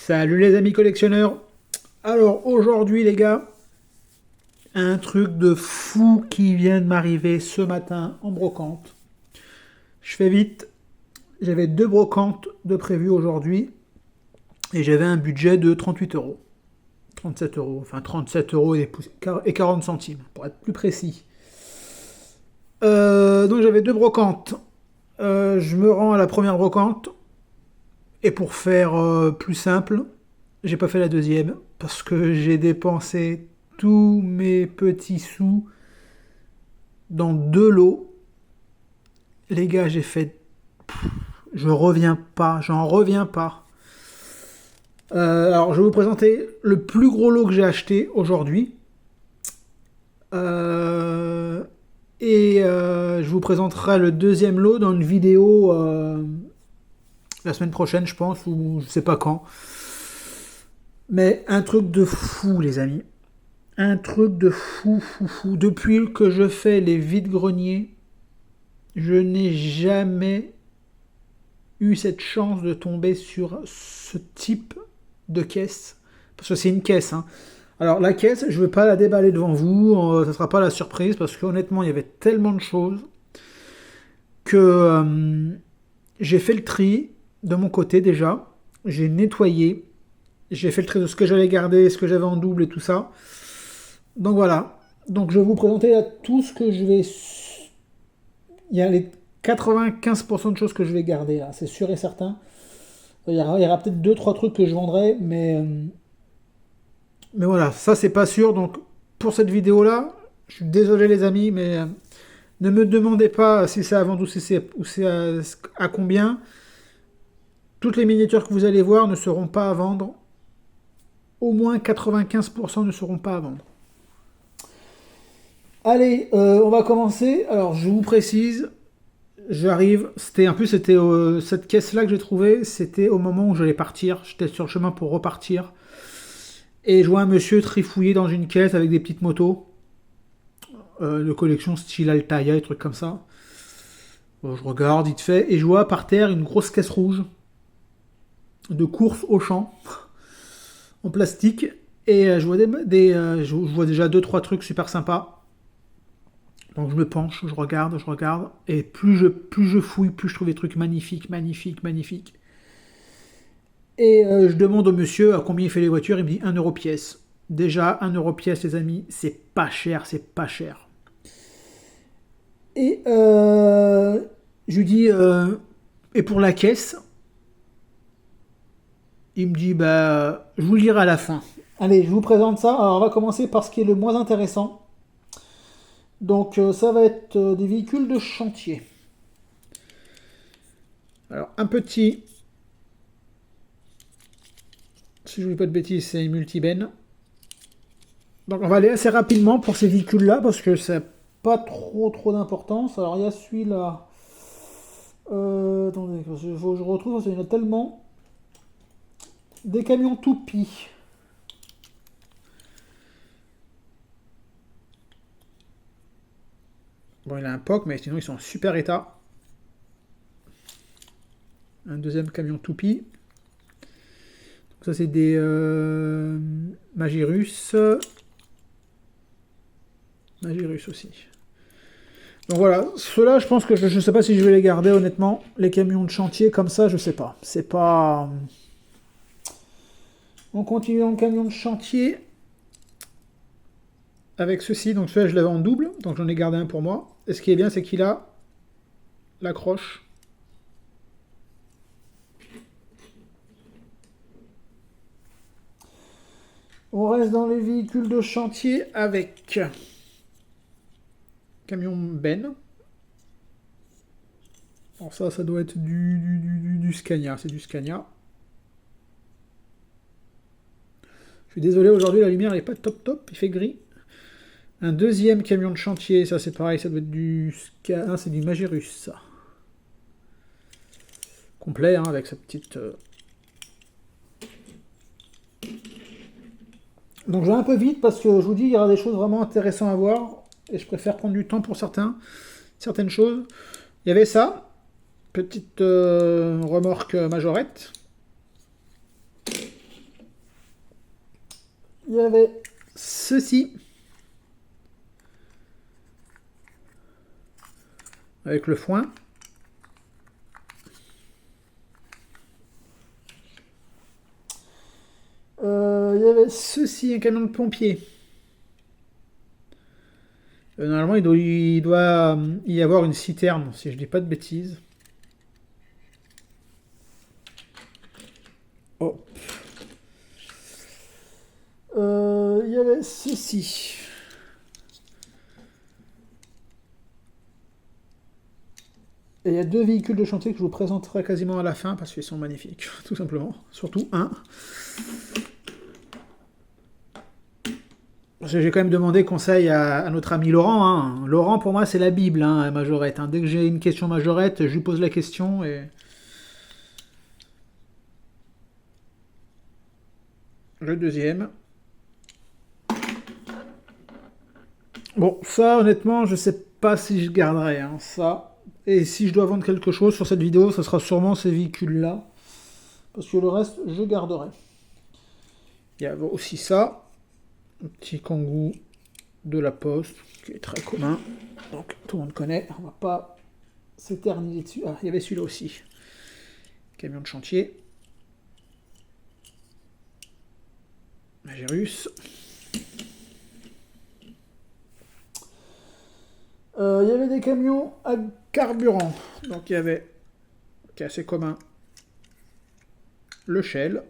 Salut les amis collectionneurs. Alors aujourd'hui les gars, un truc de fou qui vient de m'arriver ce matin en brocante. Je fais vite, j'avais 2 brocantes de prévues aujourd'hui et j'avais un budget de 38 euros. 37 euros, enfin 37 euros et 40 centimes pour être plus précis. Donc j'avais 2 brocantes. Je me rends à la première brocante et pour faire plus simple, j'ai pas fait la deuxième parce que j'ai dépensé tous mes petits sous dans 2 lots. Les gars, j'ai fait. Je reviens pas, j'en reviens pas. Alors, je vais vous présenter le plus gros lot que j'ai acheté aujourd'hui. Je vous présenterai le deuxième lot dans une vidéo la semaine prochaine, je pense, ou je sais pas quand. Mais un truc de fou, les amis. Un truc de fou, fou, fou. Depuis que je fais les vides-greniers, je n'ai jamais eu cette chance de tomber sur ce type de caisse. Parce que c'est une caisse. Hein. Alors la caisse, je ne vais pas la déballer devant vous. Ça ne sera pas la surprise. Parce qu'honnêtement, il y avait tellement de choses que j'ai fait le tri de mon côté déjà. J'ai nettoyé. J'ai fait le tri de ce que j'allais garder, ce que j'avais en double et tout ça. Donc voilà. Donc je vais vous présenter là tout ce que je vais... Il y a les 95% de choses que je vais garder là, c'est sûr et certain. Il y aura peut-être 2-3 trucs que je vendrai, mais voilà, ça c'est pas sûr. Donc pour cette vidéo là, je suis désolé les amis, mais ne me demandez pas si c'est à vendre ou c'est à combien. Toutes les miniatures que vous allez voir ne seront pas à vendre. Au moins 95% ne seront pas à vendre. Allez, on va commencer. Alors, je vous précise, j'arrive. C'était cette caisse-là que j'ai trouvée. C'était au moment où j'allais partir. J'étais sur le chemin pour repartir. Et je vois un monsieur trifouiller dans une caisse avec des petites motos. De collection style Altaïa, des trucs comme ça. Bon, je regarde, vite fait. Et je vois par terre une grosse caisse rouge. De course au champ. En plastique. Et je vois déjà 2-3 trucs super sympas. Donc je me penche, je regarde, et plus je fouille, plus je trouve des trucs magnifiques, magnifiques, magnifiques. Et je demande au monsieur à combien il fait les voitures, il me dit 1 euro pièce. Déjà, 1 euro pièce, les amis, c'est pas cher, c'est pas cher. Et je lui dis, et pour la caisse, il me dit, bah, je vous le dirai à la fin. Allez, je vous présente ça. Alors on va commencer par ce qui est le moins intéressant. Donc ça va être des véhicules de chantier. Alors un petit, si je ne dis pas de bêtises, c'est une multiben. Donc on va aller assez rapidement pour ces véhicules-là parce que c'est pas trop d'importance. Alors il y a celui-là. Attendez, je retrouve parce qu'il y en a tellement. Des camions toupies. Bon, il a un POC, mais sinon ils sont en super état. Un deuxième camion toupie. Donc ça, c'est des Magirus. Magirus aussi. Donc voilà, ceux-là, je pense que je ne sais pas si je vais les garder, honnêtement. Les camions de chantier comme ça, je sais pas. C'est pas... On continue dans le camion de chantier. Avec ceci, donc celui-là, je l'avais en double. Donc j'en ai gardé un pour moi. Et ce qui est bien, c'est qu'il a l'accroche. On reste dans les véhicules de chantier avec camion Ben. Alors ça doit être du Scania. C'est du Scania. Je suis désolé, aujourd'hui la lumière n'est pas top. Il fait gris. Un deuxième camion de chantier. Ça c'est pareil, ça doit être du Scania. C'est du Magirus, ça. Complet, hein, avec sa petite... Donc je vais un peu vite parce que je vous dis, il y aura des choses vraiment intéressantes à voir. Et je préfère prendre du temps pour certaines choses. Il y avait ça. Petite remorque majorette. y avait ceci. Avec le foin. Il y avait ceci, un camion de pompier. Normalement, il doit y avoir une citerne, si je dis pas de bêtises. Oh. Il y avait ceci. Et il y a 2 véhicules de chantier que je vous présenterai quasiment à la fin parce qu'ils sont magnifiques, tout simplement. Surtout un. J'ai quand même demandé conseil à notre ami Laurent. Hein. Laurent, pour moi, c'est la Bible, hein, la majorette. Hein. Dès que j'ai une question majorette, je lui pose la question et... Le deuxième. Bon, ça, honnêtement, je sais pas si je garderai hein, ça. Et si je dois vendre quelque chose sur cette vidéo, ce sera sûrement ces véhicules-là. Parce que le reste, je garderai. Il y a aussi ça. Un petit Kangoo de la Poste, qui est très commun. Donc, tout le monde connaît. On va pas s'éterniser dessus. Ah, il y avait celui-là aussi. Camion de chantier. Magirus. Il y avait des camions à carburant. Donc il y avait, qui est assez commun, le Shell.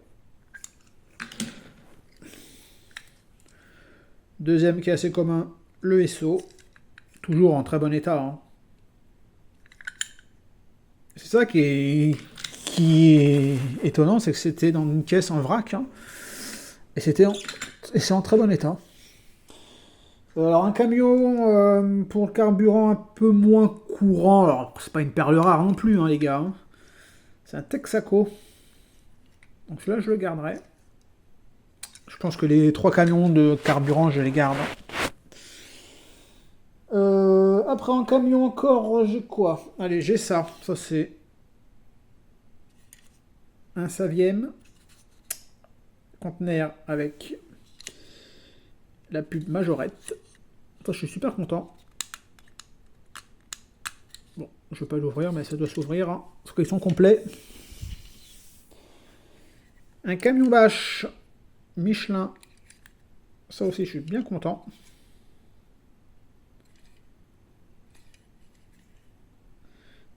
Deuxième qui est assez commun, le Esso. Toujours en très bon état. Hein. C'est ça qui est étonnant, c'est que c'était dans une caisse en vrac. Hein, et c'est en très bon état. Alors un camion pour le carburant un peu moins courant, alors c'est pas une perle rare non plus hein, les gars, hein. C'est un Texaco. Donc celui-là je le garderai. Je pense que les 3 camions de carburant je les garde. Après un camion encore, j'ai quoi? Allez j'ai ça, ça c'est un Saviem. Conteneur avec la pub Majorette. Ça, je suis super content. Bon, je vais pas l'ouvrir, mais ça doit s'ouvrir. Hein, parce qu'ils sont complets. Un camion bâche Michelin. Ça aussi, je suis bien content.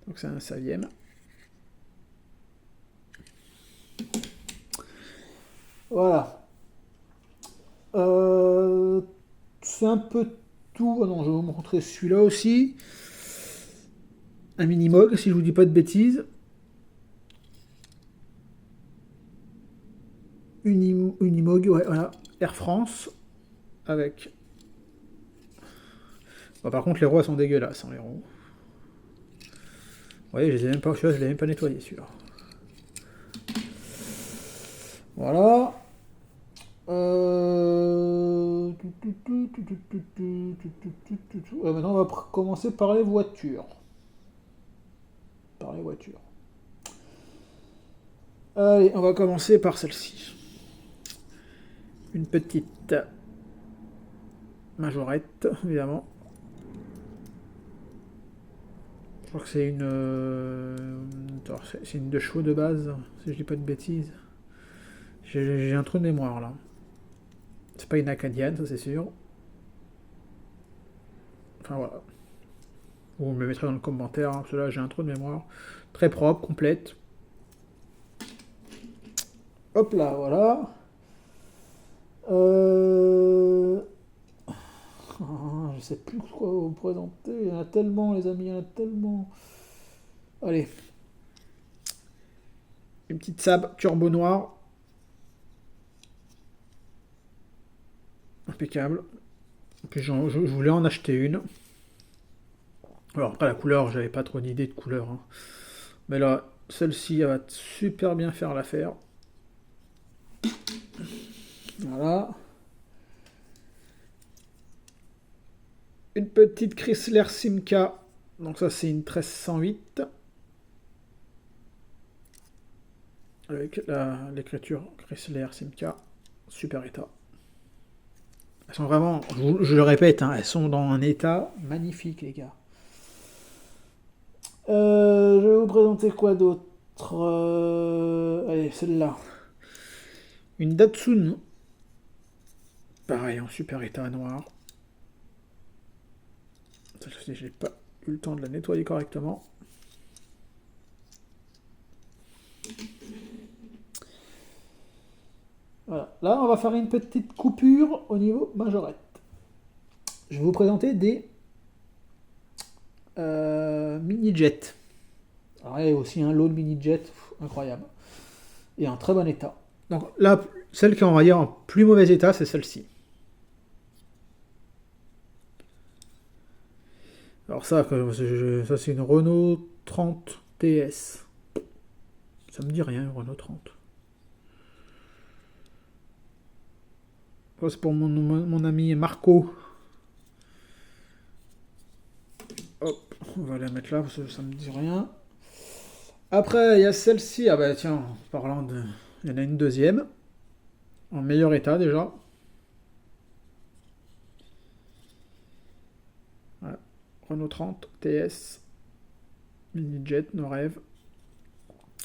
Donc c'est un Saviem. Voilà. C'est un peu tout. Oh non, je vais vous montrer celui-là aussi. Un Minimog, si je vous dis pas de bêtises. Unimog, ouais, voilà. Air France. Avec... Bon, par contre, les roues sont dégueulasses, hein, les roues. Vous voyez, je les ai même pas, je l'ai même pas nettoyé, celui-là. Voilà. Maintenant, on va commencer par les voitures. Allez, on va commencer par celle-ci. Une petite Majorette, évidemment. Je crois que c'est c'est une 2 chevaux de base, si je dis pas de bêtises. J'ai un trou de mémoire là. C'est pas une acadienne, ça c'est sûr. Enfin voilà. Vous me le mettrez dans le commentaire, hein, parce que là j'ai un trou de mémoire. Très propre, complète. Hop là, voilà. Je sais plus quoi vous présenter. Il y en a tellement, les amis, il y en a tellement. Allez. Une petite Saab turbo noire. Impeccable. Puis je voulais en acheter une. Alors après la couleur, j'avais pas trop d'idée de couleur. Hein. Mais là, celle-ci, elle va super bien faire l'affaire. Voilà. Une petite Chrysler Simca. Donc ça c'est une 1308. Avec l'écriture Chrysler Simca. Super état. Elles sont vraiment, je le répète, hein, elles sont dans un état magnifique, les gars. Je vais vous présenter quoi d'autre. Allez, celle-là. Une Datsun. Pareil, en super état noir. Celle-ci, j'ai pas eu le temps de la nettoyer correctement. Voilà. Là, on va faire une petite coupure au niveau majorette. Je vais vous présenter des mini-jets. Alors, il y a aussi un lot de mini-jets incroyable. Et en très bon état. Donc là, celle qui est, on va dire, en plus mauvais état, c'est celle-ci. Alors ça, ça c'est une Renault 30 TS. Ça me dit rien, une Renault 30. Ça, c'est pour mon ami Marco. Hop, on va la mettre là parce que ça me dit rien. Après, il y a celle-ci. Ah bah tiens, en parlant de... Il y en a une deuxième. En meilleur état déjà. Voilà. Renault 30 TS. Mini-jet, nos rêves.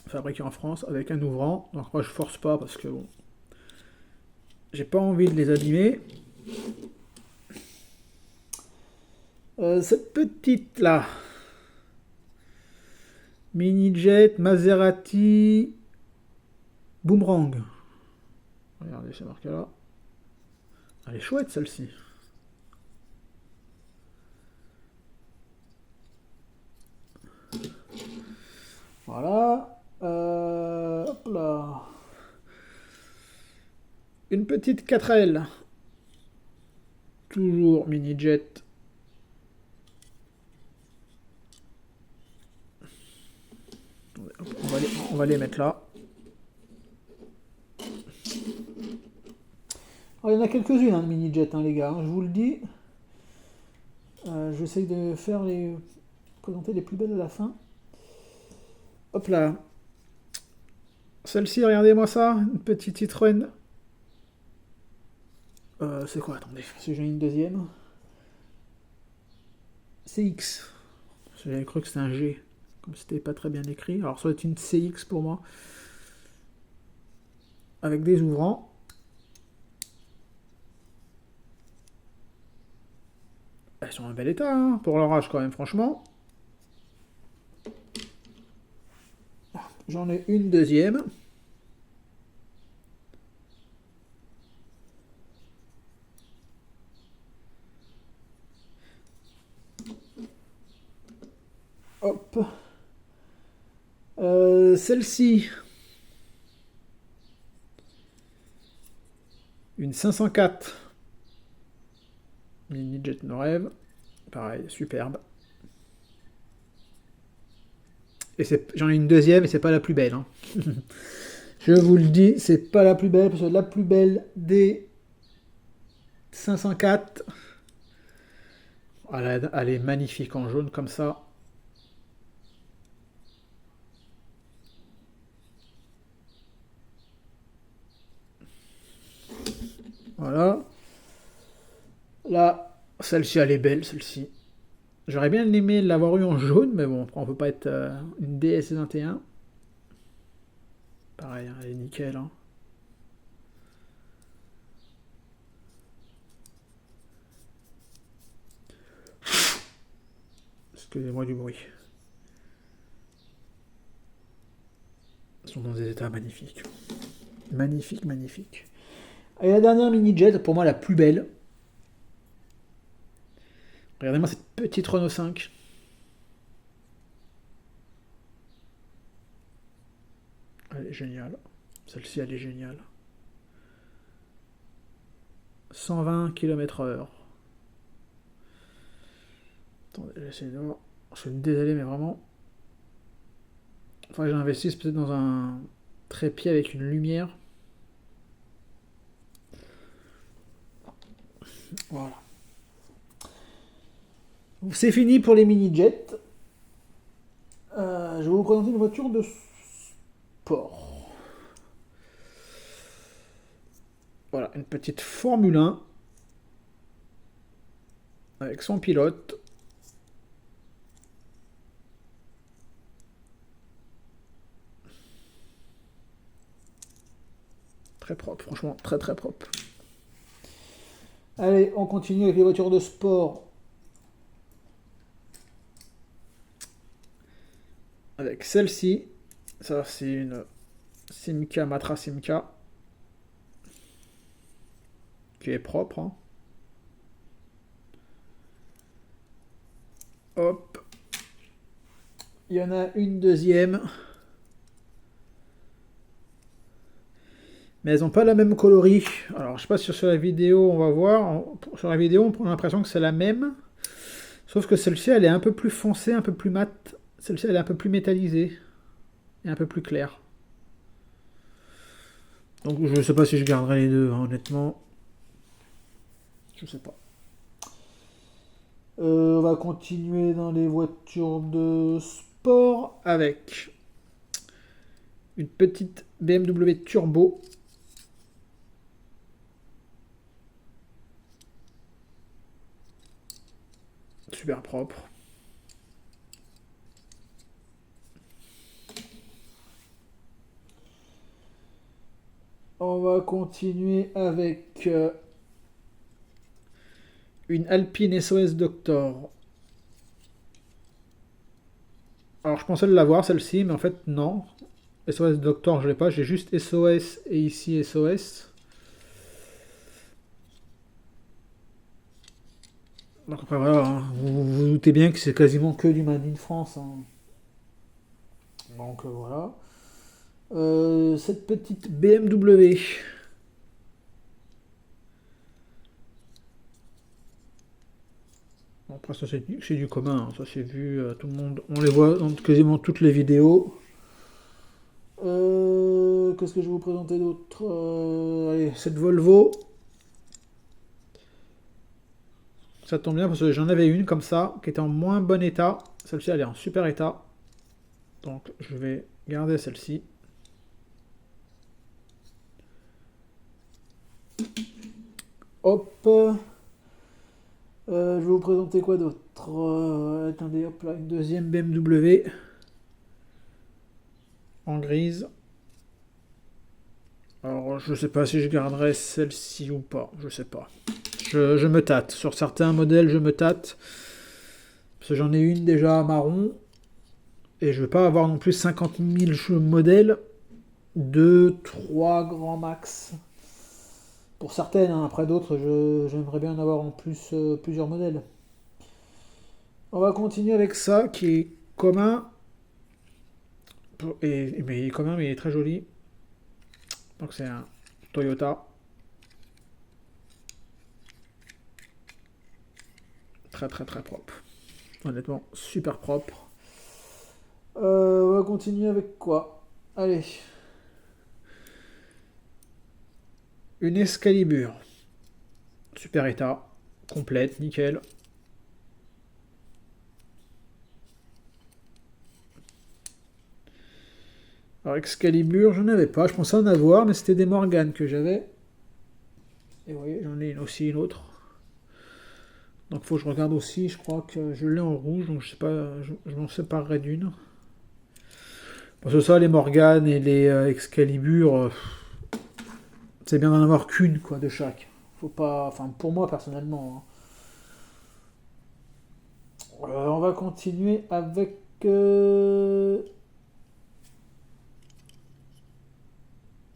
Fabriqué en France avec un ouvrant. Donc moi je force pas parce que bon... J'ai pas envie de les abîmer. Cette petite là. Mini-jet, Maserati, Boomerang. Regardez, c'est marqué là. Elle est chouette celle-ci. Voilà. Hop là. Une petite 4L. Toujours mini-jet. On va les mettre là. Alors, il y en a quelques-unes, hein, de mini-jet, hein, les gars. Hein, je vous le dis. J'essaye de faire présenter les plus belles à la fin. Hop là. Celle-ci, regardez-moi ça. Une petite Citroën. C'est quoi? Attendez, si j'ai une deuxième. CX. J'avais cru que c'était un G. Comme c'était pas très bien écrit. Alors ça va être une CX pour moi. Avec des ouvrants. Elles sont en bel état, hein, pour leur âge quand même, franchement. J'en ai une deuxième. Hop. Celle-ci. Une 504. Mini Jet No Rêve. Pareil, superbe. Et j'en ai une deuxième et c'est pas la plus belle. Hein. Je vous le dis, c'est pas la plus belle parce que la plus belle des 504. Elle est magnifique en jaune comme ça. Voilà. Là, celle-ci, elle est belle, celle-ci. J'aurais bien aimé l'avoir eu en jaune, mais bon, après, on peut pas être une DS21. Pareil, hein, elle est nickel. Hein. Excusez-moi du bruit. Ils sont dans des états magnifiques. Magnifique, magnifique. Et la dernière mini-jet, pour moi la plus belle. Regardez-moi cette petite Renault 5. Elle est géniale. Celle-ci, elle est géniale. 120 km/h. Attendez, j'essaie de voir. Je suis désolé, mais vraiment. Enfin, que j'investisse peut-être dans un trépied avec une lumière. Voilà. C'est fini pour les mini-jets. Je vais vous présenter une voiture de sport. Voilà, une petite Formule 1. avec son pilote. Très propre, franchement, très très propre. Allez, on continue avec les voitures de sport. Avec celle-ci. Ça, c'est une Simca Matra Simca. Qui est propre. Hein. Hop. Il y en a une deuxième. Mais elles n'ont pas la même coloris. Alors, je sais pas si sur la vidéo, on va voir. Sur la vidéo, on prend l'impression que c'est la même. Sauf que celle-ci, elle est un peu plus foncée, un peu plus mate. Celle-ci, elle est un peu plus métallisée. Et un peu plus claire. Donc, je sais pas si je garderai les deux, hein, honnêtement. Je sais pas. On va continuer dans les voitures de sport avec une petite BMW Turbo. Super propre. On va continuer avec une Alpine SOS Doctor. Alors je pensais l'avoir celle-ci, mais en fait non. SOS Doctor je l'ai pas, j'ai juste SOS et ici SOS. Donc après voilà, hein, vous vous doutez bien que c'est quasiment que du Made in France. Hein. Donc voilà. Cette petite BMW. Bon, après ça c'est du commun, hein. Ça c'est vu, tout le monde, on les voit dans quasiment toutes les vidéos. Qu'est-ce que je vais vous présenter d'autre allez, cette Volvo. Ça tombe bien parce que j'en avais une comme ça, qui était en moins bon état. Celle-ci elle est en super état. Donc je vais garder celle-ci. Hop. Je vais vous présenter quoi d'autre attendez, hop là, une deuxième BMW. En grise. Alors je sais pas si je garderai celle-ci ou pas. Je sais pas. Je me tâte. Sur certains modèles je me tâte. Parce que j'en ai une déjà marron. Et je veux pas avoir non plus 50 000 modèles. 2, 3 grands max. Pour certaines, hein. Après d'autres, j'aimerais bien en avoir en plus plusieurs modèles. On va continuer avec ça qui est commun. Mais il est commun, mais il est très joli. Donc c'est un Toyota. Très très très propre. Honnêtement, super propre. On va continuer avec quoi? Allez. Une Excalibur. Super état. Complète, nickel. Alors Excalibur, j'en avais pas. Je pensais en avoir, mais c'était des Morgane que j'avais. Et vous voyez, j'en ai aussi une autre. Donc faut que je regarde aussi. Je crois que je l'ai en rouge, donc je sais pas. Je m'en séparerai d'une. Parce que ça, les Morgane et les Excalibur, c'est bien d'en avoir qu'une, quoi, de chaque. Faut pas. Enfin, pour moi personnellement. Hein. On va continuer avec.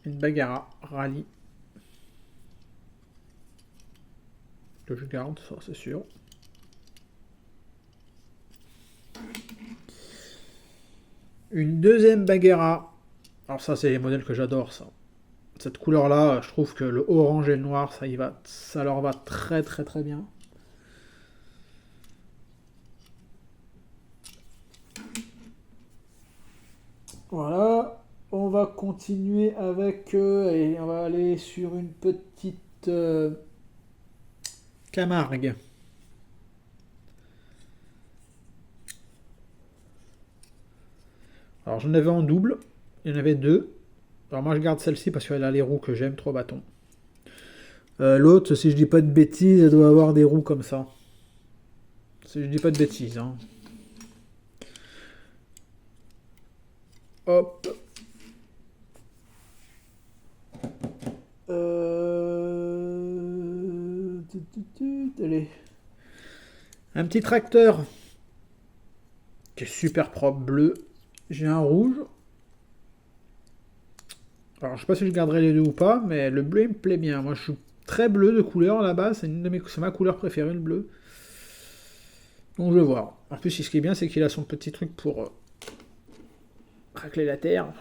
Une Baguera Rallye. Que je garde, ça c'est sûr. Une deuxième Baguera. Alors ça c'est les modèles que j'adore ça. Cette couleur là, je trouve que le orange et le noir, ça y va, ça leur va très très très bien. Voilà, on va continuer avec et on va aller sur une petite Camargue. Alors j'en avais en double, il y en avait deux. Alors moi je garde celle-ci parce qu'elle a les roues que j'aime, 3 bâtons. L'autre, si je dis pas de bêtises, elle doit avoir des roues comme ça. Si je dis pas de bêtises. Hein. Hop. Allez. Un petit tracteur qui est super propre, bleu. J'ai un rouge. Alors je sais pas si je garderai les deux ou pas, mais le bleu il me plaît bien. Moi je suis très bleu de couleur là-bas, c'est ma couleur préférée le bleu. Donc je vais voir. En plus ce qui est bien c'est qu'il a son petit truc pour racler la terre.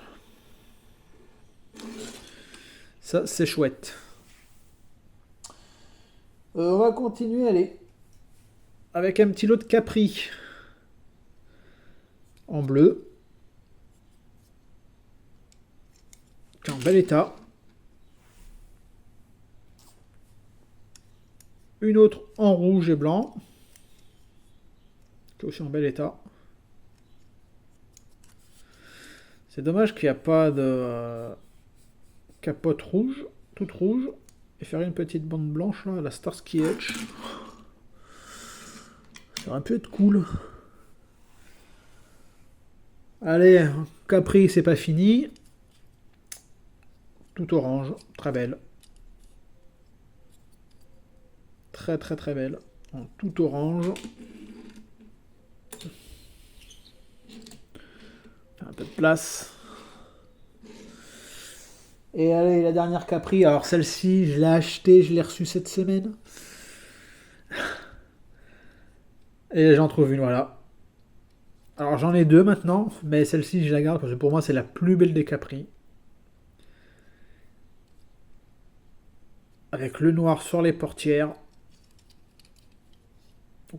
Ça c'est chouette. On va continuer, allez. Avec un petit lot de Capri. En bleu. Qui est en bel état. Une autre en rouge et blanc. Qui est aussi en bel état. C'est dommage qu'il n'y a pas de capote rouge, toute rouge. Et faire une petite bande blanche là, à la Starsky Hutch. Ça aurait pu être cool. Allez, Capri, c'est pas fini. Tout orange, très belle. Très très très belle. En tout orange. Un peu de place. Et allez, la dernière Capri. Alors celle-ci, je l'ai achetée, je l'ai reçue cette semaine. Et j'en trouve une, voilà. Alors j'en ai deux maintenant, mais celle-ci je la garde parce que pour moi c'est la plus belle des Capri. Avec le noir sur les portières.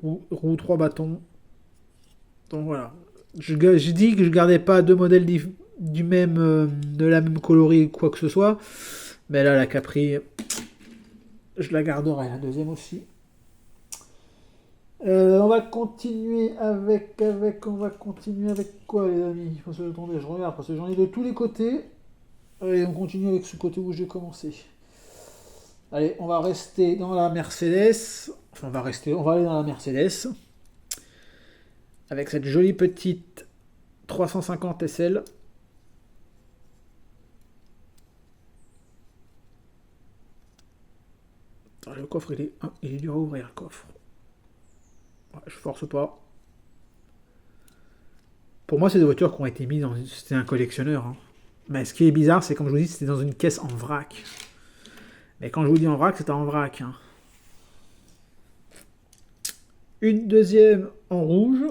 Roue 3 bâtons. Donc voilà. J'ai dit que je gardais pas deux modèles du même, de la même coloris quoi que ce soit. Mais là la Capri, je la garderai, la deuxième aussi. On va continuer avec quoi les amis? Attendez, je regarde parce que j'en ai de tous les côtés. Allez, on continue avec ce côté où j'ai commencé. Allez, on va rester dans la Mercedes. Enfin, on va aller dans la Mercedes. Avec cette jolie petite 350 SL. Le coffre, il est dur à ouvrir, le coffre. Ouais, je force pas. Pour moi, c'est des voitures qui ont été mises dans... C'était un collectionneur. Hein. Mais ce qui est bizarre, c'est comme je vous dis, c'était dans une caisse en vrac. Mais quand je vous dis en vrac, c'était en vrac. Hein. Une deuxième en rouge.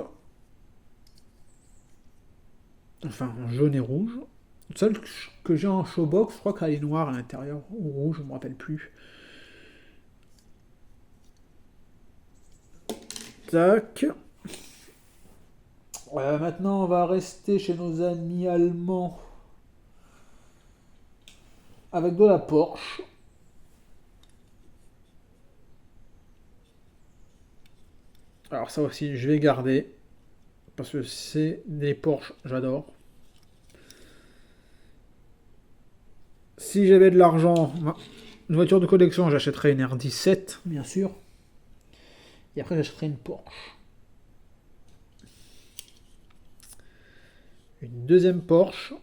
Enfin, en jaune et rouge. Celle que j'ai en showbox, je crois qu'elle est noire à l'intérieur. Ou rouge, je ne me rappelle plus. Tac. Maintenant, on va rester chez nos amis allemands. Avec de la Porsche. Alors ça aussi, je vais garder. Parce que c'est des Porsche, j'adore. Si j'avais de l'argent, une voiture de collection, j'achèterais une R17, bien sûr. Et après, j'achèterais une Porsche. Une deuxième Porsche.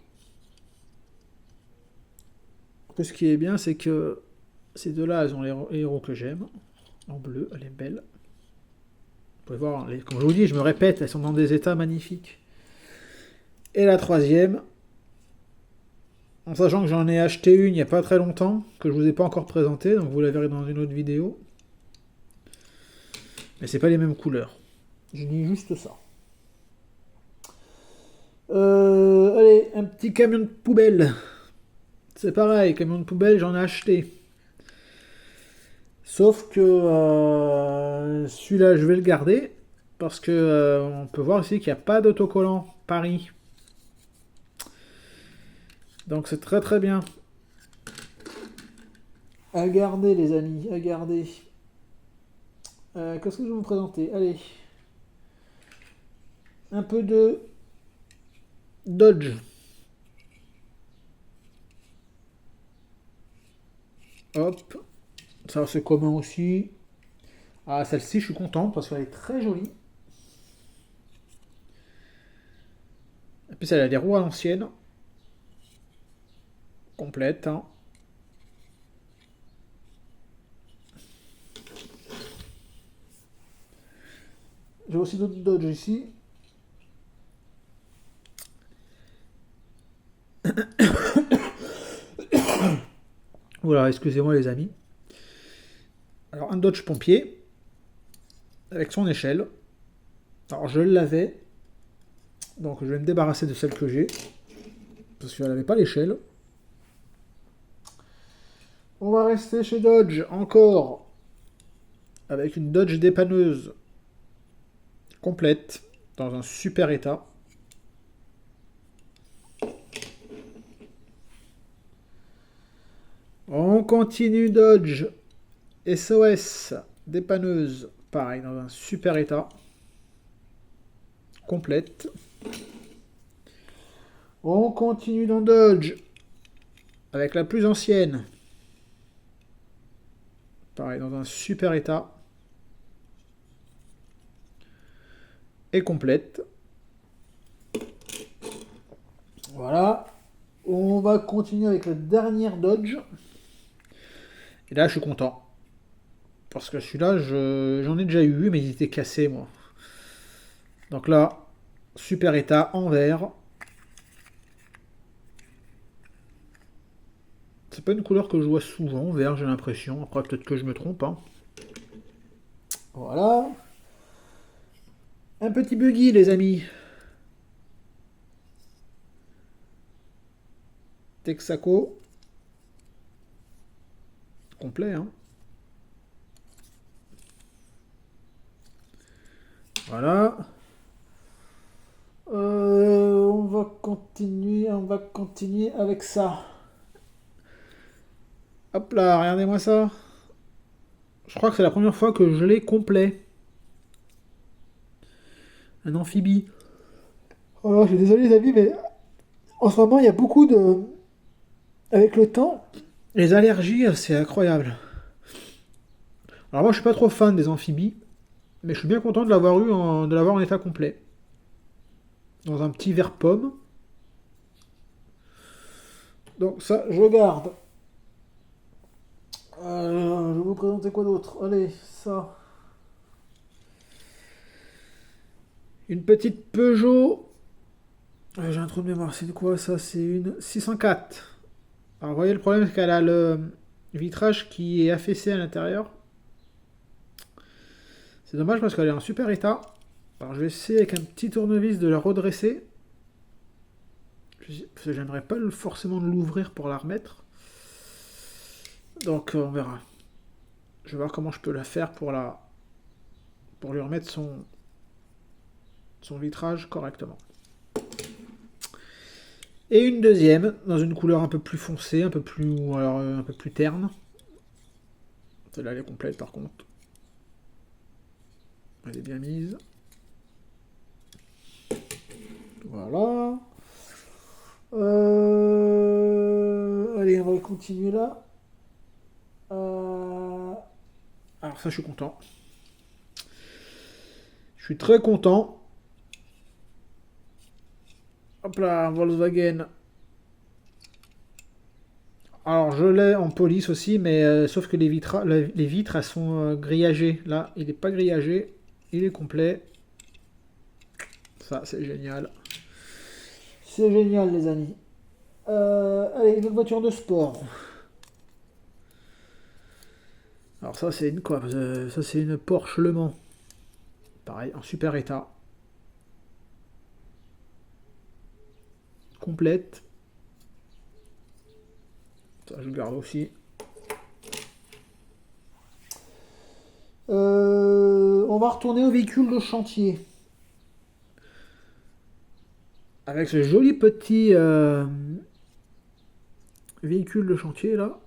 Ce qui est bien, c'est que ces deux-là, elles ont les héros que j'aime. En bleu, elle est belle. Vous pouvez voir, comme je vous dis, je me répète, elles sont dans des états magnifiques. Et la troisième, en sachant que j'en ai acheté une il n'y a pas très longtemps, que je ne vous ai pas encore présentée, donc vous la verrez dans une autre vidéo. Mais c'est pas les mêmes couleurs. Je dis juste ça. Allez, un petit camion de poubelle. C'est pareil, camion de poubelle, j'en ai acheté. Sauf que celui-là, je vais le garder. Parce que on peut voir ici qu'il n'y a pas d'autocollant Paris. Donc c'est très très bien. À garder les amis, à garder. Qu'est-ce que je vais vous présenter? Allez. Un peu de Dodge. Hop. Ça c'est commun aussi. Ah, celle-ci je suis content parce qu'elle est très jolie. En plus, elle a des roues à l'ancienne. Complète. Hein. J'ai aussi d'autres Dodge ici. Voilà, excusez-moi les amis. Alors un Dodge pompier avec son échelle. Alors je l'avais, donc je vais me débarrasser de celle que j'ai parce qu'elle n'avait pas l'échelle. On va rester chez Dodge encore avec une Dodge dépanneuse complète dans un super état. On continue Dodge SOS dépanneuse, pareil dans un super état. Complète. On continue dans Dodge avec la plus ancienne. Pareil, dans un super état. Et complète. Voilà. On va continuer avec la dernière Dodge. Et là, je suis content. Parce que celui-là, j'en ai déjà eu, mais il était cassé, moi. Donc là, super état en vert. C'est pas une couleur que je vois souvent, vert, j'ai l'impression. Après, peut-être que je me trompe. Hein. Voilà. Un petit buggy, les amis. Texaco. Complet, hein. Voilà. On va continuer avec ça. Hop là, regardez-moi ça. Je crois que c'est la première fois que je l'ai complet. Un amphibie. Oh, je suis désolé les amis, mais en ce moment il y a beaucoup de... Avec le temps, les allergies, c'est incroyable. Alors moi je suis pas trop fan des amphibies, mais je suis bien content de l'avoir eu de l'avoir en état complet. Dans un petit verre pomme. Donc ça, je garde. Je vais vous présenter quoi d'autre. Allez, ça. Une petite Peugeot. J'ai un trou de mémoire. C'est quoi ça? C'est une 604. Alors vous voyez, le problème, c'est qu'elle a le vitrage qui est affaissé à l'intérieur. C'est dommage parce qu'elle est en super état. Alors je vais essayer avec un petit tournevis de la redresser. Parce que j'aimerais pas forcément l'ouvrir pour la remettre. Donc on verra. Je vais voir comment je peux la faire pour lui remettre son vitrage correctement. Et une deuxième, dans une couleur un peu plus foncée, un peu plus terne. Celle-là, elle est complète par contre. Elle est bien mise. Voilà. Allez, on va continuer là. Alors ça, je suis content. Je suis très content. Hop là, Volkswagen. Alors je l'ai en police aussi, mais sauf que les vitres, elles sont grillagées. Là, il n'est pas grillagé. Il est complet. Ça, c'est génial. C'est génial, les amis. Allez, une autre voiture de sport. Alors ça, c'est une quoi? Ça, c'est une Porsche Le Mans. Pareil, en super état. Complète. Ça, je le garde aussi. On va retourner au véhicule de chantier. Avec ce joli petit véhicule de chantier là.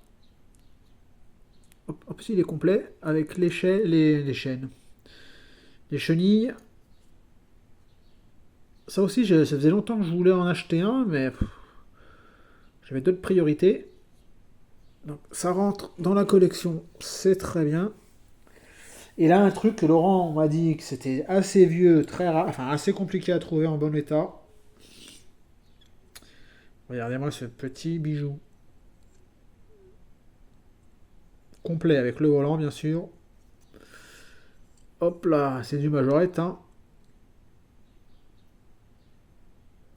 Hop, hop, il est complet. Avec les chaînes. Les chenilles. Ça aussi, ça faisait longtemps que je voulais en acheter un, mais j'avais d'autres priorités. Donc ça rentre dans la collection, c'est très bien. Et là, un truc que Laurent m'a dit que c'était assez vieux, très rare, enfin assez compliqué à trouver en bon état. Regardez-moi ce petit bijou. Complet avec le volant, bien sûr. Hop là, c'est du majorette, hein.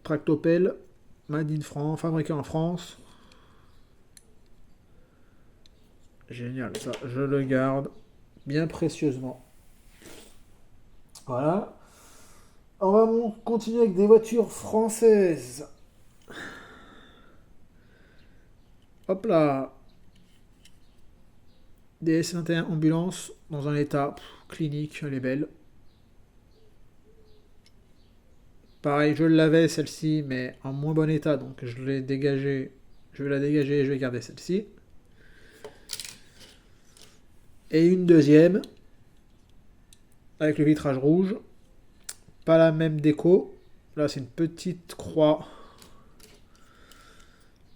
Tractopelle, Made in France, fabriqué en France. Génial, ça, je le garde bien précieusement. Voilà. On va continuer avec des voitures françaises. Hop là. DS21 ambulance dans un état clinique, elle est belle. Pareil, je l'avais celle-ci, mais en moins bon état, donc je l'ai dégagée. Je vais la dégager et je vais garder celle-ci. Et une deuxième, avec le vitrage rouge. Pas la même déco. Là, c'est une petite croix.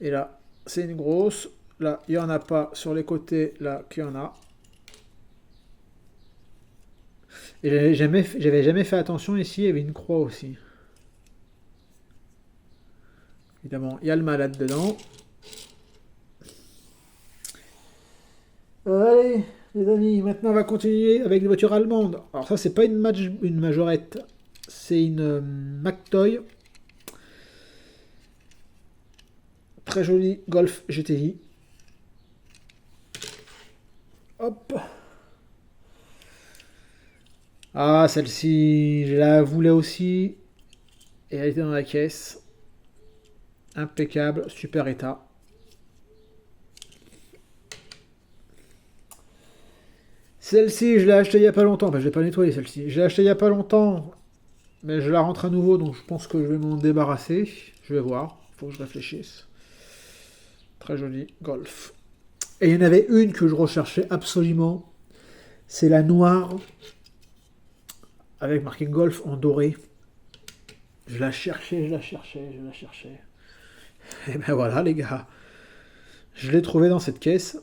Et là, c'est une grosse. Là, il n'y en a pas sur les côtés, là, qu'il y en a. Et j'avais jamais fait attention ici, il y avait une croix aussi. Évidemment, il y a le malade dedans. Allez, les amis, maintenant on va continuer avec des voitures allemandes. Alors ça, c'est pas une majorette, c'est une McToy. Très joli Golf GTI. Hop. Ah, celle-ci, je la voulais aussi. Et elle était dans la caisse. Impeccable, super état. Celle-ci, je l'ai achetée il n'y a pas longtemps. Enfin, je l'ai pas nettoyée celle-ci. Je l'ai achetée il n'y a pas longtemps. Mais je la rentre à nouveau, donc je pense que je vais m'en débarrasser. Je vais voir. Faut que je réfléchisse. Très joli Golf. Et il y en avait une que je recherchais absolument. C'est la noire. Avec marqué Golf en doré. Je la cherchais. Et ben voilà, les gars. Je l'ai trouvée dans cette caisse.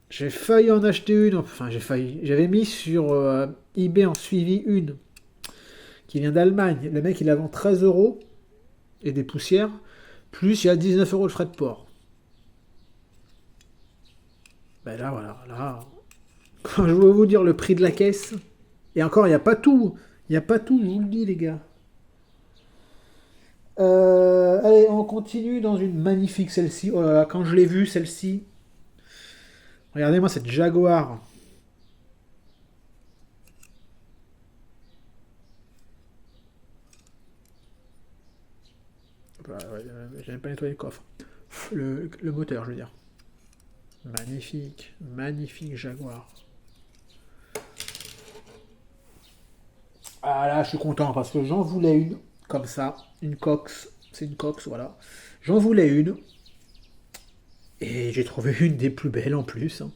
J'ai failli en acheter une. Enfin, j'ai failli. J'avais mis sur eBay en suivi une. Qui vient d'Allemagne. Le mec, il la vend 13 euros. Et des poussières. Plus, il y a 19 euros de frais de port. Ben là, voilà. Là, quand je veux vous dire le prix de la caisse. Et encore, il n'y a pas tout. Il n'y a pas tout, je vous le dis, les gars. Allez, on continue dans une magnifique celle-ci. Oh là là, quand je l'ai vue, celle-ci. Regardez-moi cette Jaguar. J'aime pas nettoyer le coffre. Le moteur, je veux dire. Magnifique, magnifique Jaguar. Ah là, je suis content parce que j'en voulais une, comme ça, une Cox. C'est une Cox, voilà. J'en voulais une. Et j'ai trouvé une des plus belles en plus, hein.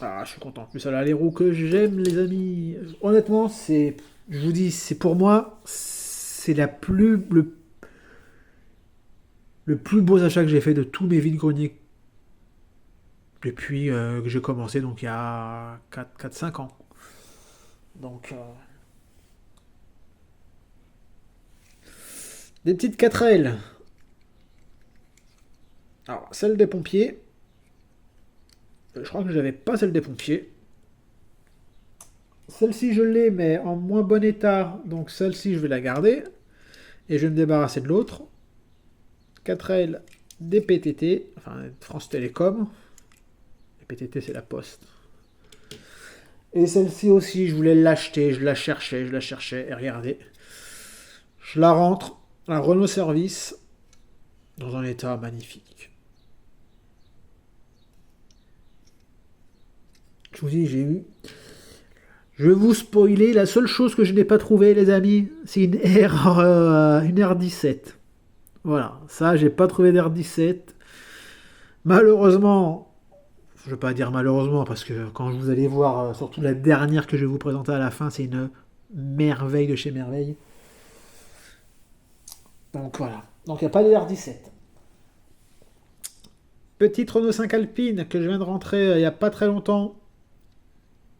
Ah, je suis content. En plus, elle a les roues que j'aime, les amis. Honnêtement, c'est. Je vous dis, c'est pour moi, c'est le plus beau achat que j'ai fait de tous mes vides-greniers depuis que j'ai commencé, donc il y a 4-5 ans. Donc, des petites 4L. Alors, celle des pompiers. Je crois que j'avais pas celle des pompiers. Celle-ci, je l'ai, mais en moins bon état. Donc, celle-ci, je vais la garder. Et je vais me débarrasser de l'autre. 4L des PTT. Enfin, France Télécom. Les PTT, c'est la poste. Et celle-ci aussi, je voulais l'acheter. Je la cherchais. Et regardez. Je la rentre. Un Renault Service. Dans un état magnifique. Je vous dis, j'ai eu. Je vais vous spoiler, la seule chose que je n'ai pas trouvée, les amis, c'est une R17. Voilà, ça, j'ai pas trouvé d'R17. Malheureusement, je ne vais pas dire malheureusement, parce que quand vous allez voir, surtout la dernière que je vais vous présenter à la fin, c'est une merveille de chez Merveille. Donc voilà, donc il n'y a pas de R17. Petite Renault 5 Alpine que je viens de rentrer il n'y a pas très longtemps.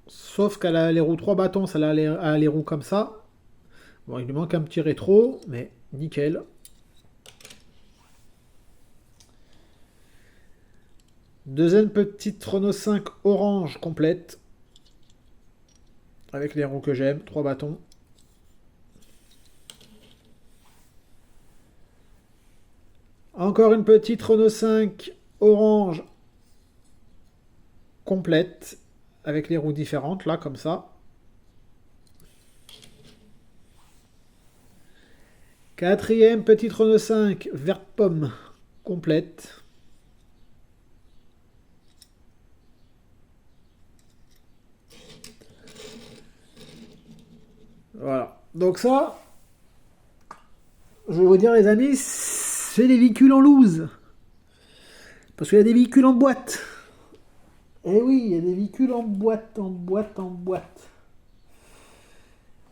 Sauf qu'elle a les roues 3 bâtons, ça a les roues comme ça. Bon, il lui manque un petit rétro, mais nickel. Deuxième petite Renault 5 orange complète. Avec les roues que j'aime, 3 bâtons. Encore une petite Renault 5 orange complète. Avec les roues différentes, là, comme ça. Quatrième petite Renault 5 verte pomme complète. Voilà. Donc ça, je vais vous dire les amis, c'est des véhicules en loose. Parce qu'il y a des véhicules en boîte. Eh oui, il y a des véhicules en boîte, en boîte, en boîte.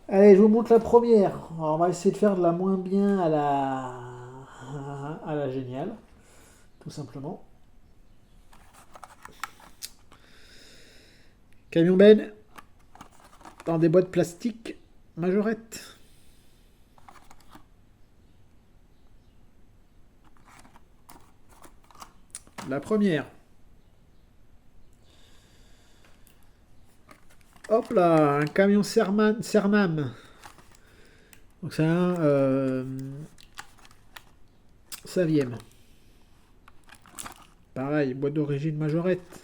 Allez, je vous montre la première. Alors, on va essayer de faire de la moins bien à la géniale, tout simplement. Camion Ben dans des boîtes plastiques majorettes. La première. Hop là, un camion Cernam. Donc c'est un Saviem. Pareil, boîte d'origine majorette.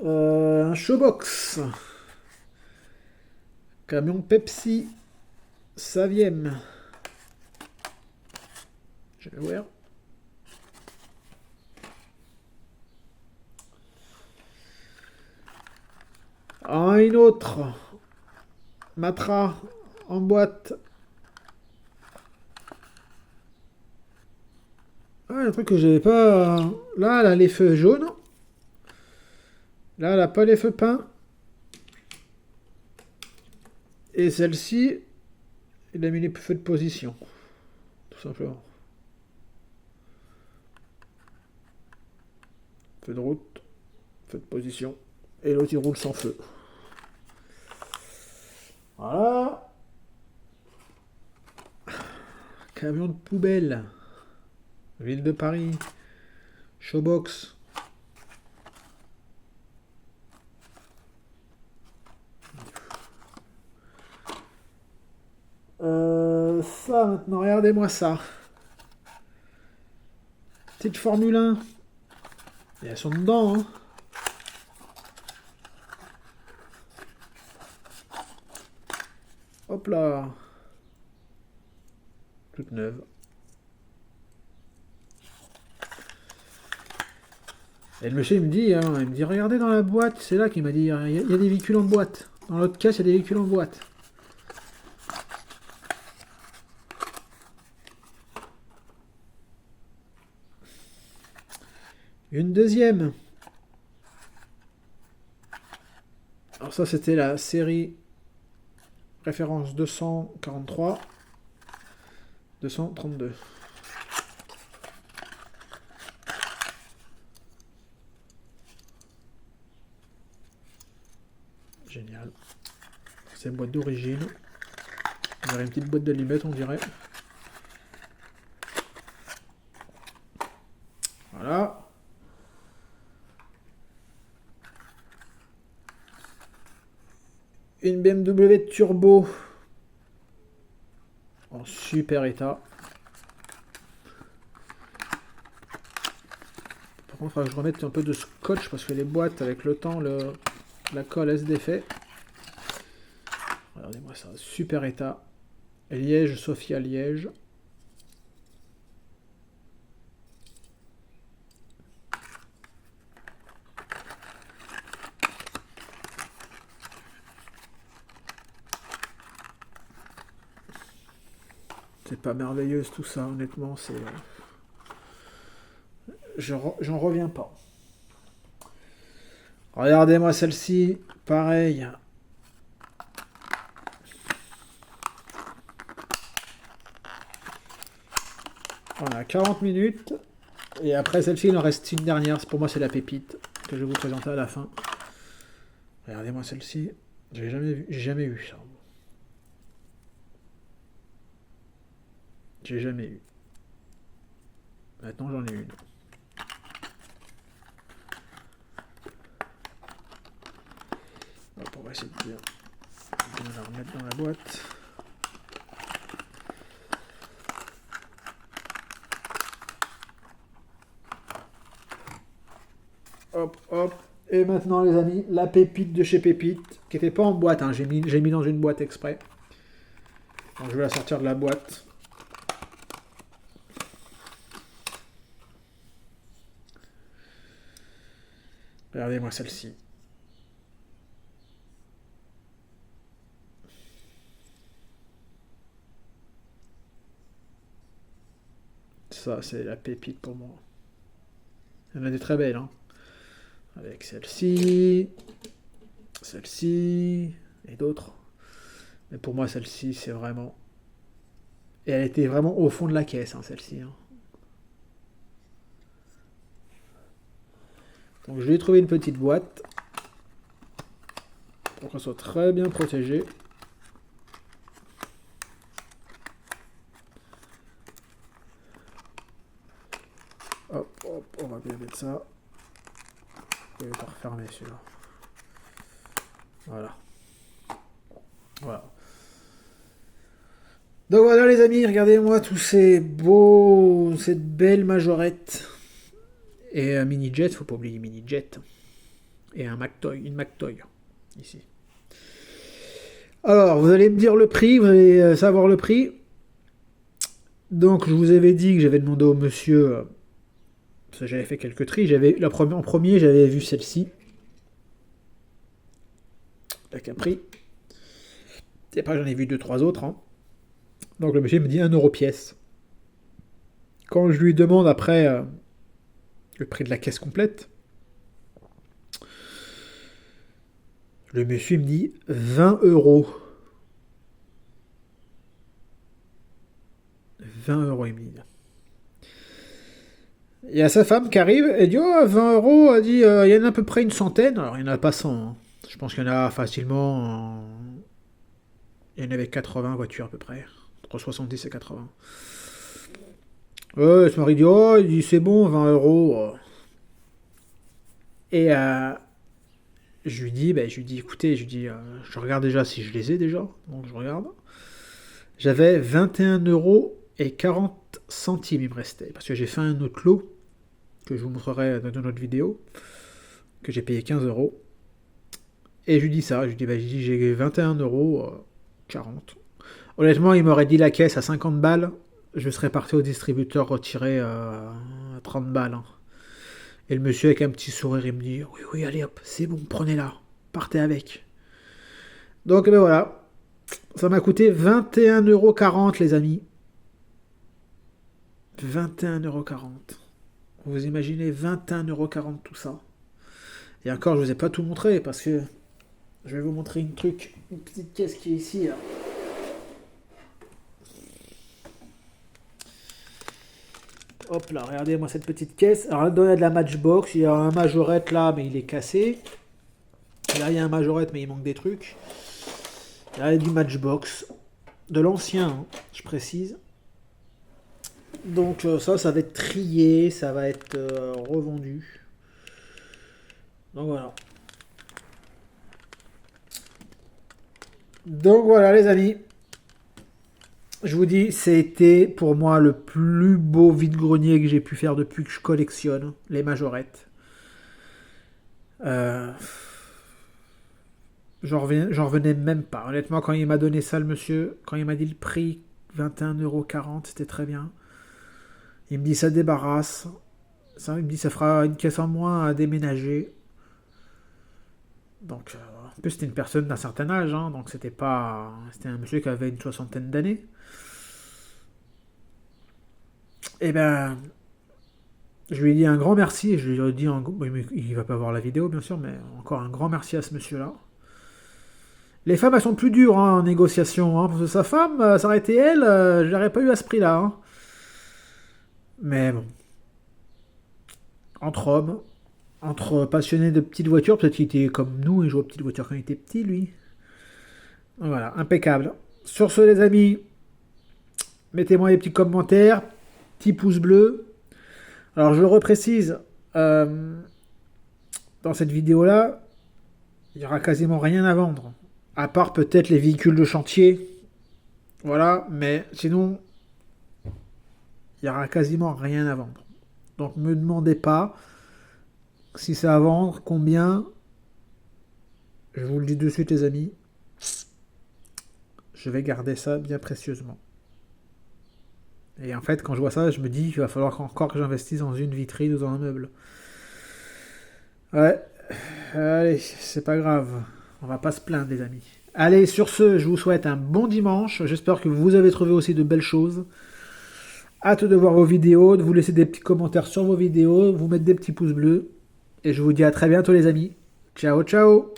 Un Showbox. Camion Pepsi Saviem. Je vais voir. Une autre. Matra en boîte. Ah, un truc que j'avais pas. Là, elle a les feux jaunes. Là, elle a pas les feux peints. Et celle-ci, il a mis les feux de position. Tout simplement. Feu de route, feu de position. Et l'autre, il roule sans feu. Voilà. Camion de poubelle. Ville de Paris. Showbox. Ça maintenant, regardez-moi ça. Petite Formule 1. Et elles sont dedans, hein. Hop là. Toute neuve. Et le monsieur, il me dit, regardez dans la boîte. C'est là qu'il m'a dit, il y a des véhicules en boîte. Dans l'autre caisse, il y a des véhicules en boîte. Une deuxième. Alors ça, c'était la série référence 243, 232. Génial. C'est une boîte d'origine. On dirait une petite boîte d'allumettes, on dirait. Voilà. Une BMW Turbo en super état. Par contre, il faudra que je remette un peu de scotch parce que les boîtes, avec le temps, la colle elle se défait. Regardez-moi ça, super état. Liège, Sofia Liège. C'est pas merveilleuse tout ça, honnêtement, c'est... J'en reviens pas. Regardez-moi celle-ci, pareil. On a 40 minutes. Et après celle-ci, il en reste une dernière. Pour moi, c'est la pépite que je vais vous présenter à la fin. Regardez-moi celle-ci. J'ai jamais eu ça. J'ai jamais eu. Maintenant, j'en ai une. Hop, on va essayer de bien la remettre dans la boîte. Hop, hop. Et maintenant, les amis, la pépite de chez Pépite, qui n'était pas en boîte, hein. J'ai mis dans une boîte exprès. Donc, je vais la sortir de la boîte. Regardez-moi celle-ci. Ça, c'est la pépite pour moi. Il y en a des très belles, hein. Avec celle-ci, celle-ci, et d'autres. Mais pour moi, celle-ci, c'est vraiment... Et elle était vraiment au fond de la caisse, hein, celle-ci. Hein. Donc je vais trouver une petite boîte. Pour qu'elle soit très bien protégée. Hop, hop, on va bien mettre ça. Je vais pas refermer celui-là. Voilà. Voilà. Donc voilà les amis, regardez-moi tous ces beaux, cette belle majorette. Et un mini jet, faut pas oublier mini jet. Et un McToy, une McToy. Ici. Alors, vous allez me dire le prix, vous allez savoir le prix. Donc, je vous avais dit que j'avais demandé au monsieur, parce que j'avais fait quelques tris. En premier, j'avais vu celle-ci. La Capri. Et après, j'en ai vu 2-3 autres. Hein. Donc, le monsieur me dit 1€ pièce. Quand je lui demande après le prix de la caisse complète, le monsieur me dit 20€. 20€, il me dit. Il y a sa femme qui arrive, elle dit oh, 20€, elle dit il y en a à peu près une centaine. Alors il n'y en a pas 100. Hein. Je pense qu'il y en a facilement. Il y en avait 80 voitures à peu près. Entre 70 et 80. Ce mari dit oh, il dit c'est bon, 20€. Et je lui dis, écoutez, je regarde déjà si je les ai déjà. Donc je regarde. J'avais 21,40€, il me restait. Parce que j'ai fait un autre lot, que je vous montrerai dans une autre vidéo, que j'ai payé 15€. Et je lui dis ça, j'ai 21,40€. Honnêtement, il m'aurait dit la caisse à 50 balles, je serais parti au distributeur retirer 30 balles. Hein. Et le monsieur avec un petit sourire, il me dit oui, allez hop, c'est bon, prenez-la, partez avec. Donc ben voilà, ça m'a coûté 21,40€ les amis. 21,40€. Vous imaginez 21,40€ tout ça. Et encore, je vous ai pas tout montré parce que je vais vous montrer une petite caisse qui est ici. Là. Hop là, regardez-moi cette petite caisse. Alors là-dedans, il y a de la Matchbox. Il y a un majorette là, mais il est cassé. Là, il y a un majorette, mais il manque des trucs. Là, il y a du Matchbox. De l'ancien, hein, je précise. Donc ça va être trié, ça va être revendu. Donc voilà. Donc voilà les amis. Je vous dis, c'était pour moi le plus beau vide-grenier que j'ai pu faire depuis que je collectionne les majorettes. J'en revenais même pas. Honnêtement, quand il m'a donné ça, le monsieur, quand il m'a dit le prix, 21,40€, c'était très bien. Il me dit, ça débarrasse. Ça, il me dit, ça fera une caisse en moins à déménager. Donc, en plus, c'était une personne d'un certain âge, hein, donc c'était un monsieur qui avait une 60aine d'années. Et ben, je lui ai dit un grand merci. Je lui ai dit, il va pas voir la vidéo, bien sûr, mais encore un grand merci à ce monsieur-là. Les femmes, elles sont plus dures hein, en négociation. Hein, parce que sa femme, ça aurait été elle, je l'aurais pas eu à ce prix-là. Hein. Mais bon. entre hommes, entre passionnés de petites voitures. Peut-être qu'il était comme nous, il jouait aux petites voitures quand il était petit, lui. Voilà, impeccable. Sur ce, les amis, mettez-moi des petits commentaires, petits pouces bleus. Alors, je le reprécise, dans cette vidéo-là, il n'y aura quasiment rien à vendre. À part peut-être les véhicules de chantier. Voilà, mais sinon, il n'y aura quasiment rien à vendre. Donc, ne me demandez pas si c'est à vendre, combien. Je vous le dis de suite, les amis. Je vais garder ça bien précieusement. Et en fait, quand je vois ça, je me dis qu'il va falloir encore que j'investisse dans une vitrine ou dans un meuble. Ouais, allez, c'est pas grave. On va pas se plaindre, les amis. Allez, sur ce, je vous souhaite un bon dimanche. J'espère que vous avez trouvé aussi de belles choses. Hâte de voir vos vidéos, de vous laisser des petits commentaires sur vos vidéos, vous mettre des petits pouces bleus. Et je vous dis à très bientôt, les amis. Ciao, ciao!